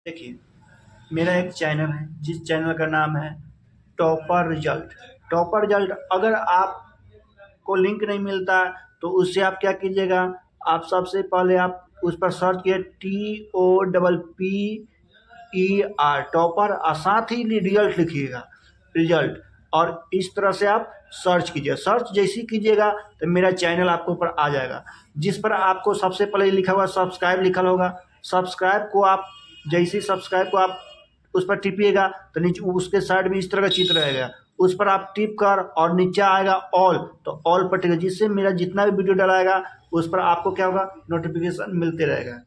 देखिए, मेरा एक चैनल है जिस चैनल का नाम है टॉपर रिजल्ट। टॉपर रिजल्ट अगर आपको लिंक नहीं मिलता तो उससे आप क्या कीजिएगा, आप सबसे पहले आप उस पर सर्च किए TOPPER टॉपर और साथ ही रिजल्ट लिखिएगा रिजल्ट, और इस तरह से आप सर्च कीजिए। सर्च जैसी कीजिएगा तो मेरा चैनल आपके ऊपर आ जाएगा, जिस पर आपको सबसे पहले लिखा हुआ सब्सक्राइब लिखा होगा। सब्सक्राइब को आप जैसे सब्सक्राइब को आप उस पर टिपिएगा तो नीचे उसके साइड में इस तरह का चित्र रहेगा, उस पर आप टिप कर और नीचे आएगा ऑल, तो ऑल पर टिपिएगा, जिससे मेरा जितना भी वीडियो डलाएगा उस पर आपको क्या होगा, नोटिफिकेशन मिलते रहेगा।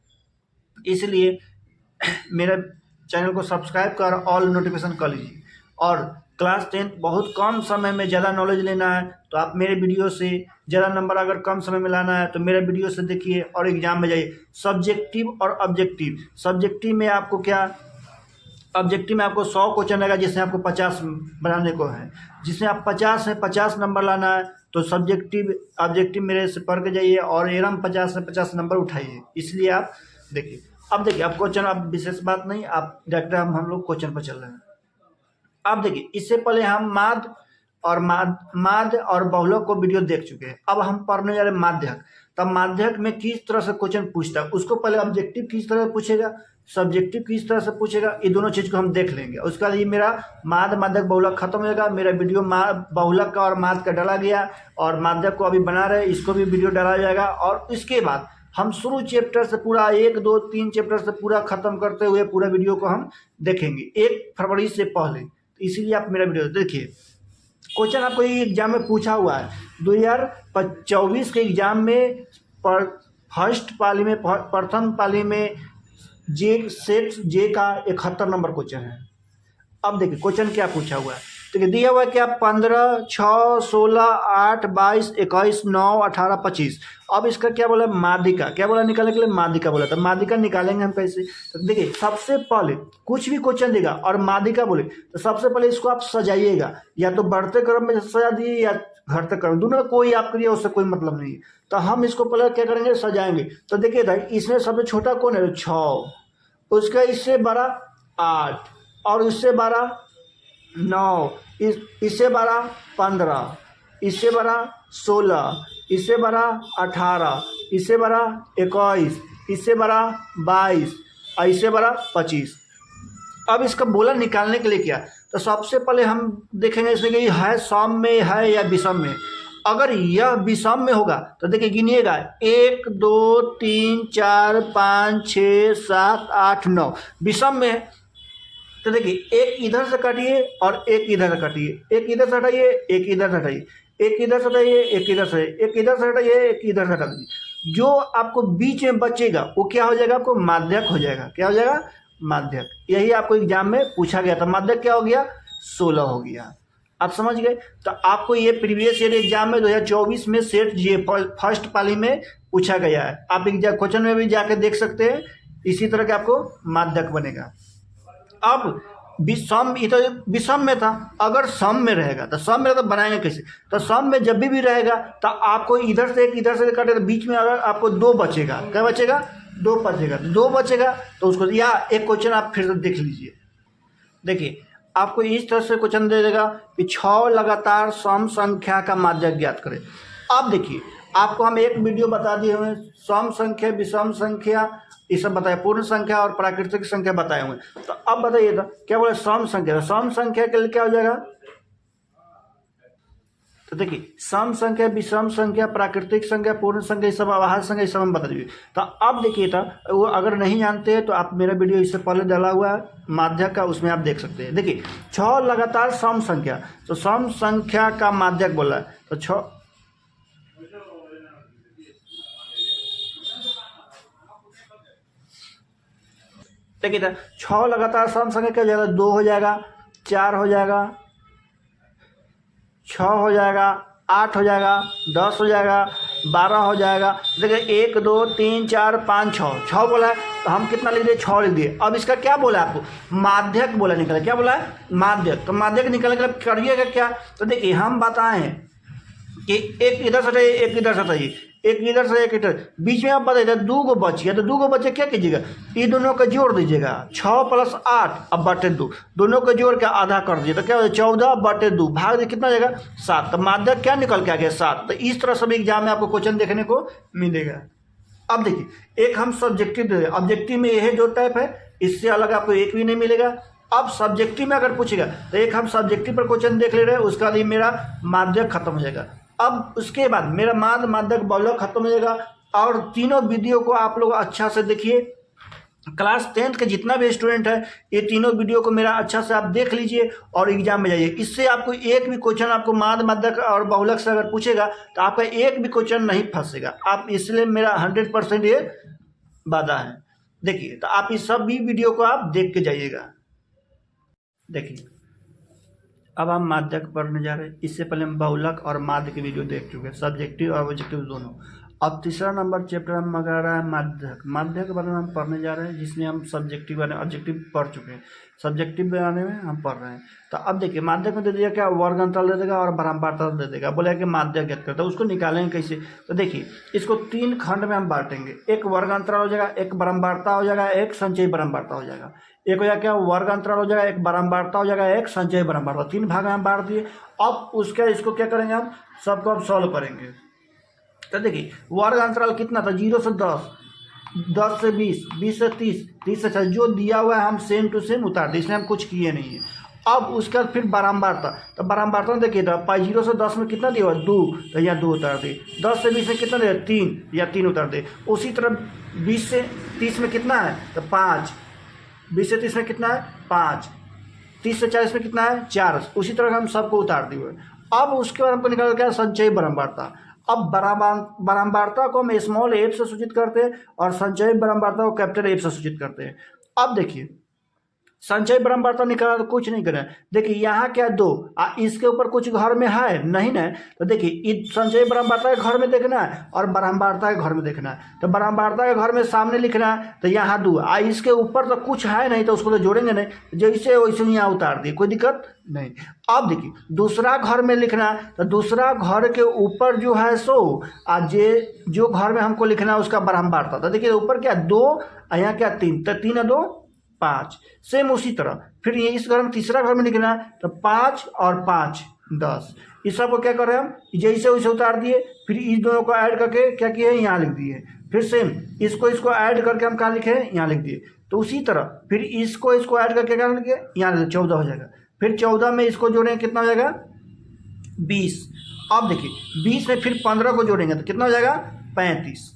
इसलिए मेरे चैनल को सब्सक्राइब कर ऑल नोटिफिकेशन कर लीजिए। और क्लास 10 बहुत कम समय में ज़्यादा नॉलेज लेना है तो आप मेरे वीडियो से ज़्यादा नंबर अगर कम समय में लाना है तो मेरे वीडियो से देखिए और एग्जाम में जाइए। सब्जेक्टिव और ऑब्जेक्टिव, सब्जेक्टिव में आपको क्या, ऑब्जेक्टिव में आपको 100 क्वेश्चन रहेगा जिसमें आपको 50 बनाने को है, जिसमें आप 50 से 50 नंबर लाना है तो सब्जेक्टिव ऑब्जेक्टिव मेरे से पढ़ के जाइए और एरम 50 से 50 नंबर उठाइए। इसलिए आप देखिए, अब देखिए अब क्वेश्चन, अब विशेष बात नहीं, आप डायरेक्ट हम लोग क्वेश्चन पर चल रहे हैं। अब देखिए, इससे पहले हम माध्य और बहुलक को वीडियो देख चुके हैं। अब हम पढ़ने जा रहे हैं माध्यक। तब माध्यक में किस तरह से क्वेश्चन पूछता है, उसको पहले ऑब्जेक्टिव किस तरह से पूछेगा, सब्जेक्टिव किस तरह से पूछेगा, ये दोनों चीज़ को हम देख लेंगे। उसके बाद ये मेरा माध्यक बहुलक खत्म हो जाएगा। मेरा वीडियो बहुलक का और माध्य का डाला गया और माध्यक को अभी बना रहे, इसको भी वीडियो डाला जाएगा। और इसके बाद हम शुरू चैप्टर से पूरा 1, 2, 3 चैप्टर से पूरा खत्म करते हुए पूरा वीडियो को हम देखेंगे 1 फरवरी से पहले। इसीलिए आप मेरा वीडियो देखिए। क्वेश्चन आपको ये एग्जाम में पूछा हुआ है 2024 के एग्जाम में फर्स्ट पाली में, प्रथम पाली में सेट जे का 71 नंबर क्वेश्चन है। अब देखिए क्वेश्चन क्या पूछा हुआ है, तो दिया हुआ है क्या, 15, 6, 16, 8, 22, 21, 9, 18, 25। अब इसका क्या बोला, माध्यिका, क्या बोला निकालने के लिए, माध्यिका बोला। तो माध्यिका निकालेंगे हम कैसे, तो देखिए सबसे पहले कुछ भी क्वेश्चन देगा और माध्यिका बोले तो सबसे पहले इसको आप सजाइएगा, या तो बढ़ते क्रम में सजा दिए या घटते क्रम, दोनों में कोई आपके लिए उससे कोई मतलब नहीं है। तो हम इसको पहले क्या करेंगे, सजाएंगे। तो देखिए इसमें सबसे छोटा कौन है, 6, उसका इससे बड़ा 8, और इससे बड़ा 9, इससे बड़ा 15, इससे बड़ा 16, इससे बड़ा 18, इससे बड़ा 21, इससे बड़ा 22 और इससे बड़ा 25। अब इसका बोला निकालने के लिए क्या, तो सबसे पहले हम देखेंगे इसमें कि है सम में है या विषम में। अगर यह विषम में होगा तो देखिए गिनिएगा 1, 2, 3, 4, 5, 6, 7, 8, 9 विषम में है। तो देखिए एक इधर से काटिए और एक इधर से काटिए, एक इधर से हटाइए, एक इधर से हटाइए, एक इधर से हटाइए, एक इधर से, एक इधर से हटाइए, एक इधर से हटा दीजिए। जो आपको बीच में बचेगा वो क्या हो जाएगा, आपको माध्यक हो जाएगा। क्या हो जाएगा, माध्यक। यही आपको एग्जाम में पूछा गया था। माध्यक क्या हो गया, 16 हो गया। आप समझ गए। तो आपको ये प्रीवियस ईयर एग्जाम में 2024 में सेट जी फर्स्ट पाली में पूछा गया है। आप एग्जाम क्वेश्चन में भी जाके देख सकते हैं, इसी तरह के आपको माध्यक बनेगा। अब विषम, ये तो विषम में था, अगर सम में रहेगा तो सम में तो बनाएंगे कैसे, तो सम में जब भी रहेगा तो आपको इधर से एक इधर से काटे तो बीच में अगर आपको 2 बचेगा, क्या बचेगा, 2 बचेगा, 2 बचेगा तो उसको, या एक क्वेश्चन आप फिर से देख लीजिए। देखिए आपको इस तरह से क्वेश्चन दे देगा कि 6 लगातार सम संख्या का माध्यक ज्ञात करें। अब देखिए आपको हम एक वीडियो बता दिए हुए, सम संख्या, विषम संख्या, ये सब बताया, पूर्ण संख्या और प्राकृतिक संख्या बताए हुए। तो अब बताइए था क्या बोले, सम संख्या। सम संख्या के लिए क्या हो जाएगा, तो देखिए सम संख्या, विषम संख्या, प्राकृतिक संख्या, पूर्ण संख्या, ये सब आभाज्य संख्या, ये सब हम बता दीजिए। तो अब देखिए था वो अगर नहीं जानते हैं तो आप मेरा वीडियो इससे पहले डाला हुआ है माध्यक का, उसमें आप देख सकते हैं। देखिए 6 लगातार सम संख्या, तो सम संख्या का माध्यक बोला है, तो 6, देखिए 6 लगातार सम संख्या क्या हो जाएगा, 2 हो जाएगा, 4 हो जाएगा, 6 हो जाएगा, 8 हो जाएगा, 10 हो जाएगा, 12 हो जाएगा। देखिए 1, 2, 3, 4, 5, 6 बोला है तो हम कितना लिख दिए, 6 लिख दिए। अब इसका क्या बोला है आपको, माध्यक बोला निकला, क्या बोला है, माध्यक। तो माध्यक निकालने के लिए करिएगा क्या, तो देखिए हम बताए हैं कि एक इधर से हटाइए, एक इधर से हटाइए, एक इधर से एक इधर, बीच में आप बताइए 2 गो बच गया, तो 2 गो बचे क्या कीजिएगा, ये दोनों का जोड़ दीजिएगा, 6 + 8 अब बटे 2, दोनों को जोड़ के आधा कर दीजिए तो क्या हो जाए 14/2, भाग दे कितना हो जाएगा 7। तो माध्यक क्या निकल के आ गया 7। तो इस तरह सभी एग्जाम में आपको क्वेश्चन देखने को मिलेगा। अब देखिए एक हम सब्जेक्टिव दे, ऑब्जेक्टिव में यह जो टाइप है, इससे अलग आपको एक भी नहीं मिलेगा। अब सब्जेक्टिव में अगर पूछेगा तो एक हम सब्जेक्टिव पर क्वेश्चन देख ले रहे हैं, उसका भी मेरा माध्यक खत्म हो जाएगा। अब उसके बाद मेरा माध्यक बहुलक खत्म हो जाएगा। और तीनों वीडियो को आप लोग अच्छा से देखिए, क्लास 10th के जितना भी स्टूडेंट है ये तीनों वीडियो को मेरा अच्छा से आप देख लीजिए और एग्जाम में जाइए। इससे आपको एक भी क्वेश्चन आपको माध्यक और बहुलक से अगर पूछेगा तो आपका एक भी क्वेश्चन नहीं फंसेगा, आप इसलिए मेरा 100% ये वादा है। देखिए तो आप इस सब भी वीडियो को आप देख के जाइएगा। देखिए अब हम माध्यक पढ़ने जा रहे हैं। इससे पहले हम बहुलक और माध्य की वीडियो देख चुके हैं, सब्जेक्टिव और ऑब्जेक्टिव दोनों। अब तीसरा नंबर चैप्टर हम आ रहा है माध्यक। माध्यक के बारे में हम पढ़ने जा रहे हैं, जिसमें हम सब्जेक्टिव बारे में ऑब्जेक्टिव पढ़ चुके हैं, सब्जेक्टिव बारे में हम पढ़ रहे हैं। तो अब देखिए माध्यक में दे दिया क्या, वर्ग अंतराल दे देगा और बारंबारता दे देगा, बोला कि माध्यक ज्ञात करता है, उसको निकालेंगे कैसे। तो देखिए इसको 3 खंड में हम बांटेंगे, एक वर्ग अंतराल हो जाएगा, एक बारंबारता हो जाएगा, एक संचयी बारंबारता हो जाएगा। एक हो जाएगा क्या, वर्ग अंतराल हो जाएगा, एक बारंबारता हो जाएगा, एक संचयी बारंबारता, 3 भाग में हम बांट दिए। अब उसके इसको क्या करेंगे, हम सबको अब सॉल्व करेंगे। तो देखिए वर्ग अंतराल कितना था, 0 से 10, 10 से 20, 20 से 30, 30 से 40, जो दिया हुआ है हम सेम टू सेम उतार दिए, इसमें हम कुछ किए नहीं है। अब उसके बाद फिर बारंबारता, तो बारंबारता में देखिए तो 0 से 10 में कितना दिया हुआ 2, तो यहाँ 2 उतार दे। 10 से 20 में कितना दिया 3, या 3 उतार दे। उसी तरह 20 से 30 में कितना है तो 5, 20 से 30 में कितना है 5, 30 से 40 में कितना है 4, उसी तरह हम सबको उतार दिए। अब उसके बाद हमको निकाल क्या, संचयी बारंबारता। अब बारंबारता को हम स्मॉल एफ से सूचित करते हैं और संचयी बारंबारता को कैपिटल एफ से सूचित करते हैं। अब देखिए संचयी बारंबारता निकाला तो कुछ नहीं करें, देखिए यहाँ क्या 2, इसके ऊपर कुछ घर में है नहीं ना, तो देखिए संचयी बारंबारता के घर में देखना है और बारंबारता के घर में देखना है। तो बारंबारता के घर में सामने लिखना है, तो यहाँ 2, इसके ऊपर तो कुछ है नहीं तो उसको तो जोड़ेंगे नहीं, जैसे वैसे यहाँ उतार दिए, कोई दिक्कत नहीं। अब देखिए दूसरा घर में लिखना है, तो दूसरा घर के ऊपर जो है सो जो घर में हमको लिखना है उसका बारंबारता, तो देखिए ऊपर क्या 2, यहाँ क्या 3, तो 3 और 2 5। सेम उसी तरह फिर ये इस घर में तीसरा घर में लिखना है, तो 5 और 5 10, इस सब को क्या कर रहे हैं हम जैसे वैसे उतार दिए। फिर इस दोनों को ऐड करके क्या किए यहाँ लिख दिए। फिर सेम इसको ऐड करके हम कहाँ लिखे यहाँ लिख दिए। तो उसी तरह फिर इसको ऐड करके क्या लिखे यहाँ लिखे, 14 हो जाएगा। फिर 14 में इसको जोड़ेंगे कितना हो जाएगा 20। अब देखिए 20 में फिर 15 को जोड़ेंगे तो कितना हो जाएगा 35।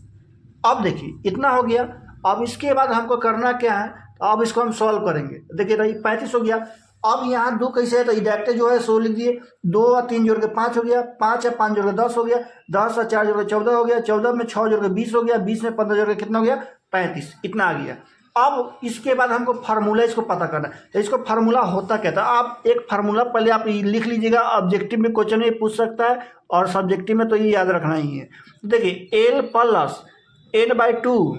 अब देखिए इतना हो गया। अब इसके बाद हमको करना क्या है, तो अब इसको हम सॉल्व करेंगे। देखिए 35 हो गया। अब यहाँ 2 कैसे है, तो डायरेक्ट जो है 100 लिख दिए, 2 और 3 जोड़ के 5 हो गया, 5 और 5 जोड़ के 10 हो गया, 10 और 4 जोड़ के 14 हो गया, 14 में 6 जोड़ के 20 हो गया, 20 में 15 जोड़ के कितना हो गया 35, इतना आ गया। अब इसके बाद हमको फार्मूला इसको पता करना है। तो इसको फार्मूला होता क्या था, आप एक फार्मूला पहले आप लिख लीजिएगा, ऑब्जेक्टिव में क्वेश्चन ये पूछ सकता है और सब्जेक्टिव में तो ये याद रखना ही है। देखिए L प्लस n/2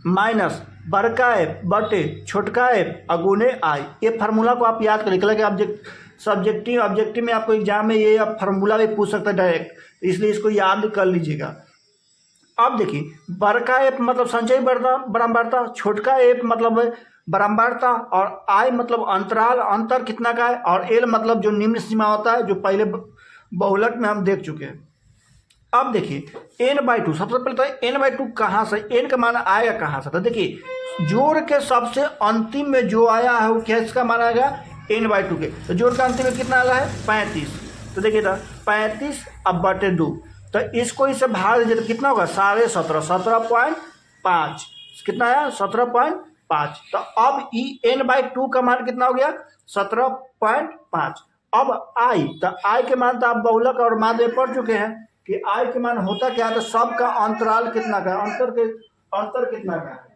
माइनस बड़का एफ बटे छोटका एफ अगुने आई, ये फार्मूला को आप याद करिए कि ऑब्जेक्टिव में आपको एग्जाम में ये फार्मूला भी पूछ सकता है डायरेक्ट, इसलिए इसको याद कर लीजिएगा। अब देखिए बड़का एफ मतलब संचयी बारंबारता, छोटका एफ मतलब बारंबारता, और आई मतलब अंतराल, अंतर कितना का है, और एल मतलब जो निम्न सीमा होता है, जो पहले बहुलक में हम देख चुके हैं। अब देखिए n/2, सबसे पहले तो n/2 कहाँ से, n का मान आएगा कहाँ से, तो देखिए जोड़ के सबसे अंतिम में जो आया है वो किसका मान आएगा n/2 के, तो जोड़ का अंतिम में कितना आया है 35। तो देखिए 35 अब बटे 2, तो इसको इससे भाग दीजिए तो कितना होगा 17.5, 17.5 कितना है 17.5। तो अब n/2 का मान कितना हो गया 17.5। अब आई, तो आई के मान तो आप बहुलक और माध्य में पढ़ चुके हैं कि आई के मान होता क्या है, तो सबका अंतराल कितना का है, अंतर कितना का है।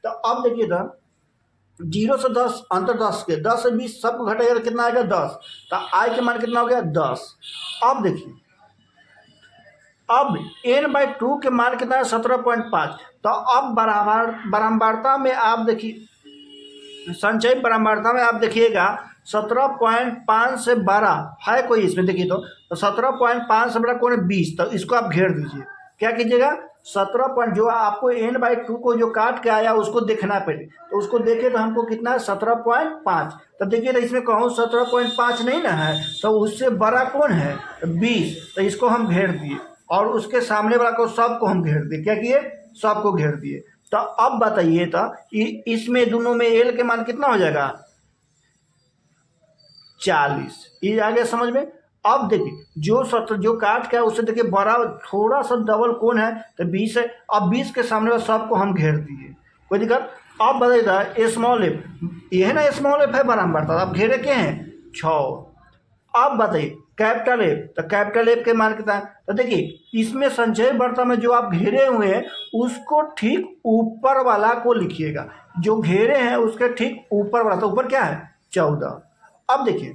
तो अब देखिए तो 0 से 10 अंतर 10 के, 10 से 20 सबको घटेगा तो कितना आएगा 10, तो आई के मान कितना हो गया 10। अब देखिए अब n/2 के मान कितना है 17.5। तो अब बारंबारता में आप देखिए संचयी बारंबारता में आप देखिएगा 17.5 से बड़ा है कोई इसमें, देखिए तो 17.5 से बड़ा कौन है 20, तो इसको आप घेर दीजिए। क्या कीजिएगा 17 पॉइंट जो आपको n/2 को जो काट के आया उसको देखना पहले, तो उसको देखे तो हमको कितना है 17.5। तो देखिए तो इसमें कहूँ 17.5 नहीं ना है, तो उससे बड़ा कौन है 20, तो इसको हम घेर दिए और उसके सामने वाला को सबको हम घेर दिए। क्या किए सबको घेर दिए। तो अब बताइए तो इसमें दोनों में एल के मान कितना हो जाएगा 40। ये आ गया समझ में। अब देखिए जो काट के उससे देखिए बड़ा थोड़ा सा डबल कौन है तो 20 है। अब 20 के सामने वाला सबको हम घेर दिए, कोई दिक्कत। अब बताइए स्मॉल एफ, ये है ना स्मॉल एफ है बराबर, तो अब घेरे के हैं 6। अब बताइए कैपिटल एफ, तो कैपिटल एफ के मान कितना है, तो देखिए इसमें संचय वर्ता में जो आप घेरे हुए हैं उसको ठीक ऊपर वाला को लिखिएगा, जो घेरे हैं उसके ठीक ऊपर वाला, तो ऊपर क्या है 14। अब देखिए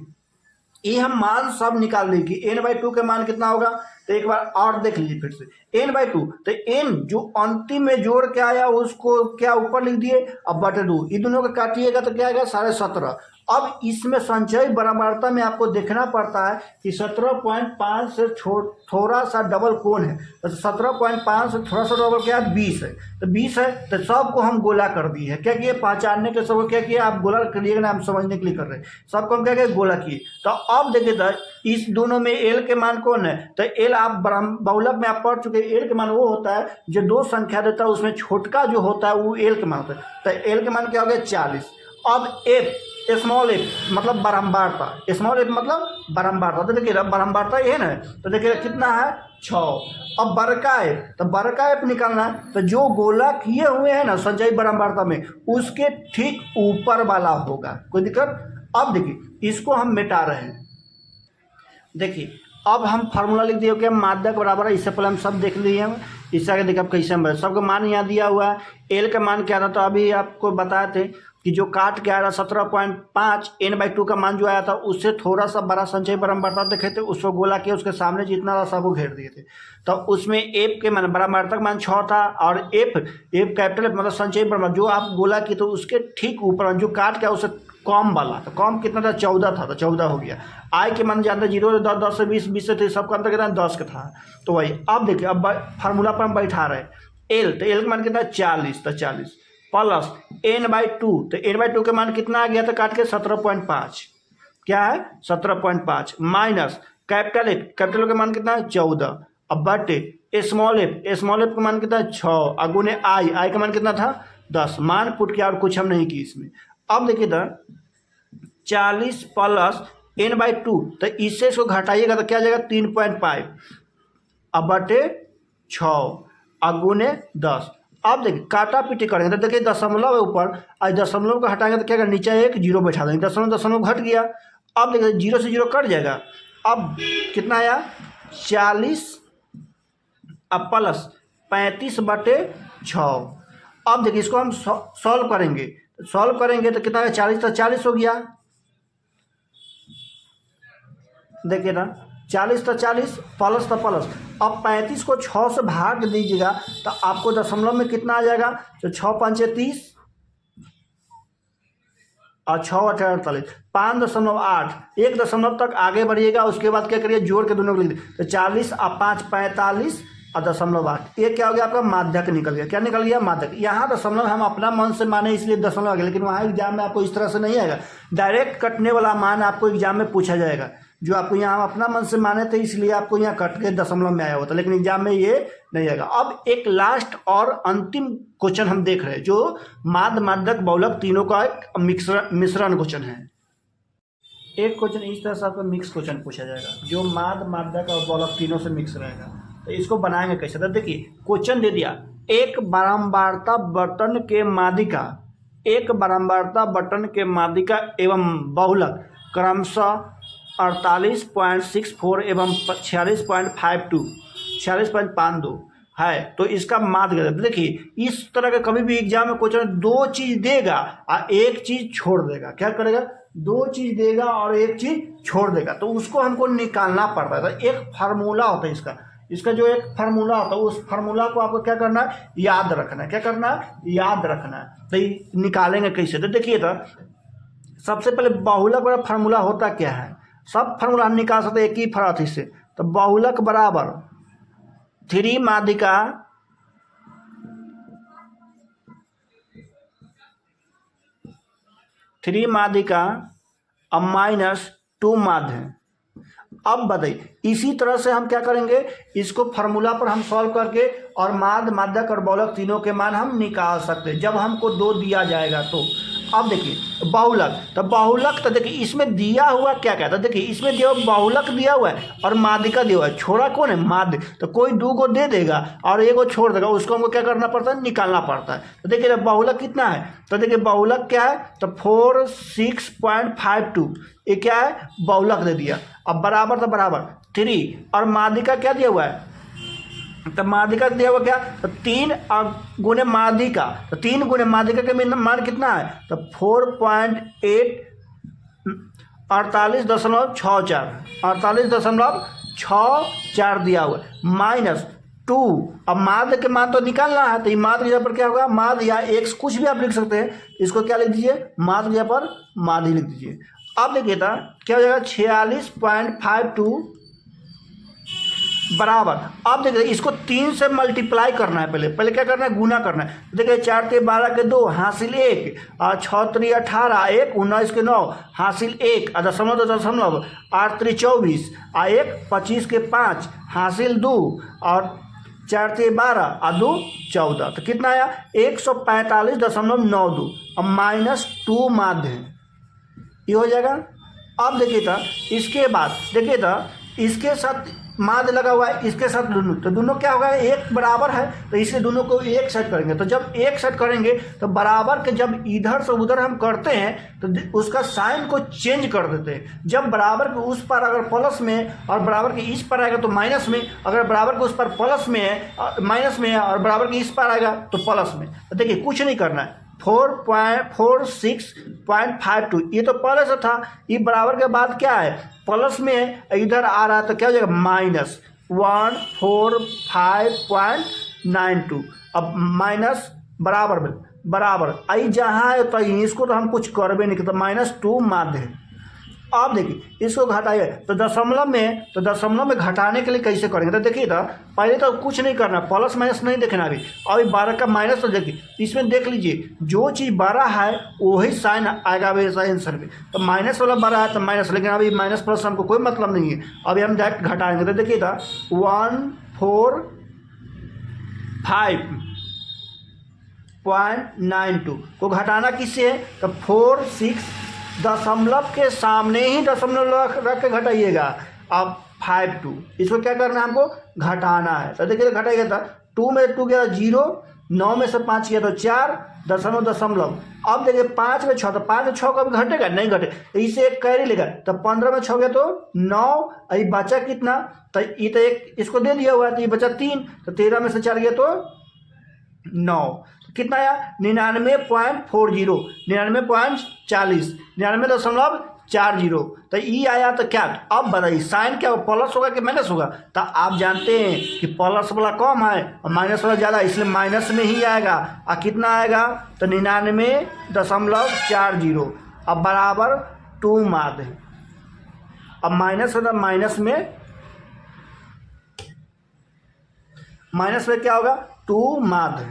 ये हम मान सब निकाल लेंगे, n/2 के मान कितना होगा, तो एक बार और देख लीजिए फिर से n/2, तो n जो अंतिम में जोड़ के आया उसको क्या ऊपर लिख दिए, अब बटे 2, ये दोनों को काटिएगा तो क्या आएगा 17.5। अब इसमें संचय बराबरता में आपको देखना पड़ता है कि 17.5 से थोड़ा सा डबल कौन है, तो 17.5 से थोड़ा सा डबल क्या है 20 है, तो 20 है तो सबको हम गोला कर दिए है। क्या किए पहचानने के सबको क्या किया आप गोला करिएगा ना, हम समझने के लिए कर रहे हैं, सबको हम क्या किए गोला किए। तो अब देखिए तो इस दोनों में एल के मान कौन है, तो एल आप बहुलक में आप पढ़ चुके हैं, एल के मान वो होता है जो दो संख्या देता है उसमें छोटका जो होता है वो एल के मान होता है, तो एल के मान क्या हो गया 40। अब एफ स्मॉल एफ मतलब बारंबारता, स्मॉल एफ मतलब बारंबारता, तो देखिए बारंबारता ये है ना, तो देखिए कितना है 6। अब बड़का एफ, तो बड़का एफ निकालना है, तो जो गोला किए हुए हैं ना संचयी बारंबारता में उसके ठीक ऊपर वाला होगा, कोई दिक्कत। अब देखिए इसको हम मिटा रहे हैं, देखिए अब हम फार्मूला लिख दिए कि माध्यक बराबर है, इससे पहले हम सब देख लिए हैं, इससे आगे देखिए अब कैसे हम सबका मान यहाँ दिया हुआ है। एल का मान क्या था, तो अभी आपको बताए थे कि जो काट के आया था 17.5 n/2 का मान जो आया था उससे थोड़ा सा बड़ा संचय बारंबारता देखे थे, उसको गोला किया उसके सामने जितना था सबको घेर दिए थे। तो उसमें एफ के मान बारंबारता का मान 6 था और एफ कैपिटल एफ मतलब संचय बारंबार जो आप गोला किए तो उसके ठीक ऊपर जो काट के उससे कम वाला, तो कम कितना था 14 था, तो 14 हो गया। आई के मान जानते 0 10 10 से 20 20 से थे, सबका अंतर कितना 10 का था, तो वही। अब देखिए अब फार्मूला पर हम बैठा रहे एल, तो एल का मान कितना 40, तो 40 प्लस n/2, तो n/2 के मान कितना आ गया था काट के 17.5, क्या है 17.5 माइनस कैपिटल एफ, कैपिटल का मान कितना है 14, अब बटे स्मॉल एफ का मान कितना है 6 अगुने आई का मान कितना था 10, मान पुट किया और कुछ हम नहीं की इसमें। अब देखिए तो 40 प्लस n/2, तो इससे इसको घटाइएगा तो क्या जाएगा 3.5, अब बटे 6 अगुने 10। अब देखिए काटा पीटी करेंगे तो देखिए दशमलव है ऊपर, आज दशमलव को हटाएंगे तो क्या करेंगे नीचे एक जीरो बैठा देंगे, दशमलव घट गया। अब देखिए 0 से 0 कट जाएगा, अब कितना आया 40 अब प्लस 35/6। अब देखिए इसको हम सॉल्व करेंगे तो कितना है 40, तो 40 हो गया, देखिए ना 40 तो 40 प्लस तो प्लस। अब 35 को 6 से भाग दीजिएगा तो आपको दशमलव में कितना आ जाएगा, तो 6 5 30 और 6 18 48, 5.8, 1 दशमलव तक आगे बढ़िएगा। उसके बाद क्या करिए जोड़ के दोनों को लिख दीजिए, तो 40 और 5 45 और 0.8, ये क्या हो गया आपका माध्यक निकल गया। क्या निकल गया माध्यक। यहाँ दशमलव हम अपना मन से माने इसलिए दशमलव आ गया, लेकिन वहाँ एग्जाम में आपको इस तरह से नहीं आएगा, डायरेक्ट कटने वाला मान आपको एग्जाम में पूछा जाएगा। जो आपको यहाँ अपना मन से माने थे इसलिए आपको यहाँ कट के दशमलव में आया होता, लेकिन एग्जाम में ये नहीं आएगा। अब एक लास्ट और अंतिम क्वेश्चन हम देख रहे हैं जो माध्य माध्यक बहुलक तीनों का एक मिश्रण क्वेश्चन है। एक क्वेश्चन इस तरह से आपको मिक्स क्वेश्चन पूछा जाएगा जो माध्य माध्यक और बहुलक तीनों से मिक्स रहेगा, तो इसको बनाएंगे कैसे। तो देखिए क्वेश्चन दे दिया, एक बारंबारता बटन के माध्यिका एवं बहुलक क्रमशः 48.64 एवं 46.52 है, तो इसका माध्य। देखिए इस तरह का कभी भी एग्जाम में क्वेश्चन दो चीज देगा और एक चीज छोड़ देगा। क्या करेगा, दो चीज देगा और एक चीज छोड़ देगा, तो उसको हमको निकालना पड़ता है। तो एक फार्मूला होता है इसका जो एक फार्मूला होता है उस फार्मूला को आपको क्या करना है, याद रखना है। क्या करना है, याद रखना है। तो निकालेंगे कैसे, तो देखिए तो सबसे पहले बहुलक वाला फार्मूला होता क्या है, सब फार्मूला हम निकाल सकते हैं एक ही फरात से। तो बहुलक बराबर 3 माध्यिका अब माइनस 2 माध्य। अब बताइए इसी तरह से हम क्या करेंगे, इसको फार्मूला पर हम सॉल्व करके और माध्य, माध्यक और बहुलक तीनों के मान हम निकाल सकते हैं जब हमको 2 दिया जाएगा तो। अब देखिए बहुलक, तो बहुलक तो देखिए इसमें दिया हुआ क्या क्या था, देखिए इसमें दिया हुआ बहुलक दिया हुआ है और माध्यिका दिया हुआ है, छोड़ा कौन है, माध्य। तो कोई 2 को दे देगा और 1 को छोड़ देगा, उसको हमको क्या करना पड़ता है, निकालना पड़ता है। तो देखिए बहुलक कितना है, तो देखिए बहुलक क्या है, तो 46.52 ये क्या है, बहुलक दे दिया। अब बराबर तो बराबर 3 और माध्यिका क्या दिया हुआ है, तो माध्यिका दिया हुआ क्या, तो 3 गुणे माध्यिका, तो 3 गुणे माध्यिका के मान कितना है, तो 48.64 दिया हुआ है माइनस 2। अब माध्य के मान तो निकालना है, तो ये माध्य की जगह पर क्या होगा, माध्य या x कुछ भी आप लिख सकते हैं, इसको क्या लिख दीजिए, माध्य की जगह पर माध्य लिख दीजिए। अब देखिए था क्या हो जाएगा 46.52 बराबर। अब देखिए इसको 3 से मल्टीप्लाई करना है, पहले क्या करना है, गुना करना है। देखिए 4 × 12 = 2 हासिल 1 और 6 × 3 = 18 1 19 × 9 हासिल 1 और दशमलव 8 × 3 = 24 और 1 25 × 5 हासिल 2 और 4 × 3 = 12 और 2 14। तो कितना आया 145.92 और माइनस 2 माध्य ये हो जाएगा। अब देखिए था इसके बाद देखिए था इसके साथ माध्य लगा हुआ है, इसके साथ दोनों, तो दोनों क्या होगा, एक बराबर है, तो इसलिए दोनों को एक सेट करेंगे। तो जब एक सेट करेंगे तो बराबर के जब इधर से उधर हम करते हैं तो उसका साइन को चेंज कर देते हैं। जब बराबर के उस पर अगर प्लस में और बराबर के इस पर आएगा तो माइनस में, अगर बराबर के उस पर प्लस में है माइनस में है और बराबर के इस पर आएगा तो प्लस में। तो देखिए कुछ नहीं करना है, 46.52 ये तो पहले से था, ये बराबर के बाद क्या है, प्लस में इधर आ रहा है तो क्या हो जाएगा माइनस 145.92। अब माइनस बराबर आई जहाँ है तो इसको तो हम कुछ कर भी नहीं करते, -2 माध्य है। अब देखिए इसको घटाइए तो दशमलव में घटाने के लिए कैसे करेंगे, तो देखिए तो पहले तो कुछ नहीं करना, प्लस माइनस नहीं देखना अभी 12 का माइनस। तो देखिए इसमें देख लीजिए जो चीज़ बड़ा है वही साइन आएगा वैसा आंसर में, तो माइनस वाला बड़ा है तो माइनस, लेकिन अभी माइनस प्लस हमको कोई मतलब नहीं है, अभी हम डायरेक्ट घटाएंगे। तो देखिए था 145.92 को घटाना किससे है, तो 46 दशमलव के सामने ही दशमलव रख के घटाइएगा। अब 52 इसको क्या करना है, हमको घटाना है। तो देखिए घटाइएगा था 2 में 2 गया 0, 9 में से 5 किया तो 4 दशमलव। अब देखिए 5 में 6 तो 5 में 6 कभी घटेगा नहीं घटे, तो इसे एक कैरी लेगा, तो 15 में 6 गया तो 9, ये बचा कितना, तो ये तो एक इसको दे दिया हुआ है तो ये बचा 3, तो 13 में से 4 गया तो 9, कितना आया 99.40 99.40 99.40। तो ई आया तो क्या, अब बताइए साइन क्या प्लस होगा कि माइनस होगा, तो आप जानते हैं कि प्लस वाला कम है और माइनस वाला ज़्यादा, इसलिए माइनस में ही आएगा। और कितना आएगा तो 99.40 अब बराबर 2 माध्य। अब माइनस होता माइनस में क्या होगा 2 माध्य।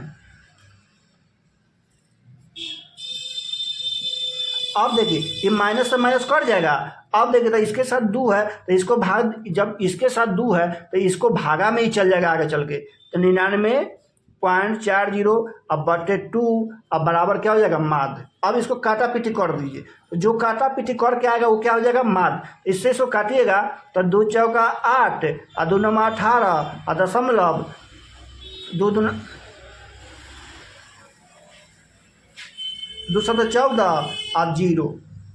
अब देखिए ये माइनस से माइनस कट जाएगा। अब देखिए तो इसके साथ 2 है तो इसको भाग, जब इसके साथ 2 है तो इसको भागा में ही चल जाएगा आगे चल के, तो 99.40 अब बटे 2 अब बराबर क्या हो जाएगा माध्य। अब इसको काटा पीटी कर दीजिए, तो जो काटा पीटी करके आएगा वो क्या हो जाएगा माध्य। इससे इसको काटिएगा तो 2 चौका 8 और 2 9 18 और दशमलव 2 214 और 0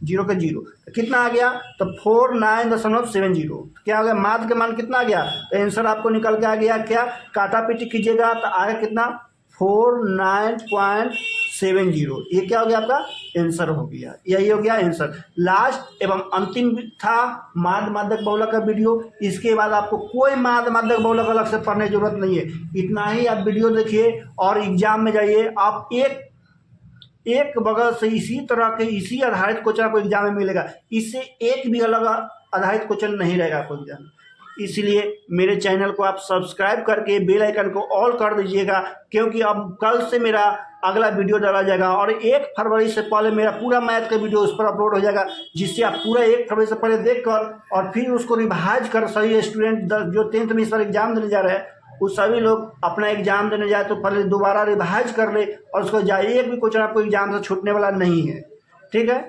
के 0 तो कितना आ गया, तो 49.70। क्या हो गया माध्य के मान कितना आ गया, तो आंसर आपको निकल के आ गया क्या, काटा पीटी कीजिएगा तो आगे कितना 49.70। ये क्या हो गया आपका आंसर हो गया, यही हो गया आंसर। लास्ट एवं अंतिम था माध्य माध्यक बहुलक का वीडियो। इसके बाद आपको कोई माध्य माध्यक बहुलक अलग से पढ़ने की जरूरत नहीं है, इतना ही आप वीडियो देखिए और एग्जाम में जाइए। आप एक बगल से इसी तरह के इसी आधारित क्वेश्चन आपको एग्जाम में मिलेगा, इससे एक भी अलग आधारित क्वेश्चन नहीं रहेगा आपको एग्जाम में। इसलिए मेरे चैनल को आप सब्सक्राइब करके बेल आइकन को ऑल कर दीजिएगा, क्योंकि अब कल से मेरा अगला वीडियो डाला जाएगा और 1 फरवरी से पहले मेरा पूरा मैथ का वीडियो उस पर अपलोड हो जाएगा, जिससे आप पूरा 1 फरवरी से पहले देखकर और फिर उसको रिवाइज कर सभी स्टूडेंट जो 10th में इस बार एग्जाम देने जा रहे हैं वो सभी लोग अपना एग्जाम देने जाए तो पहले दोबारा रिवाइज कर ले और उसको जाए, एक भी क्वेश्चन आपको एग्जाम से छूटने वाला नहीं है। ठीक है।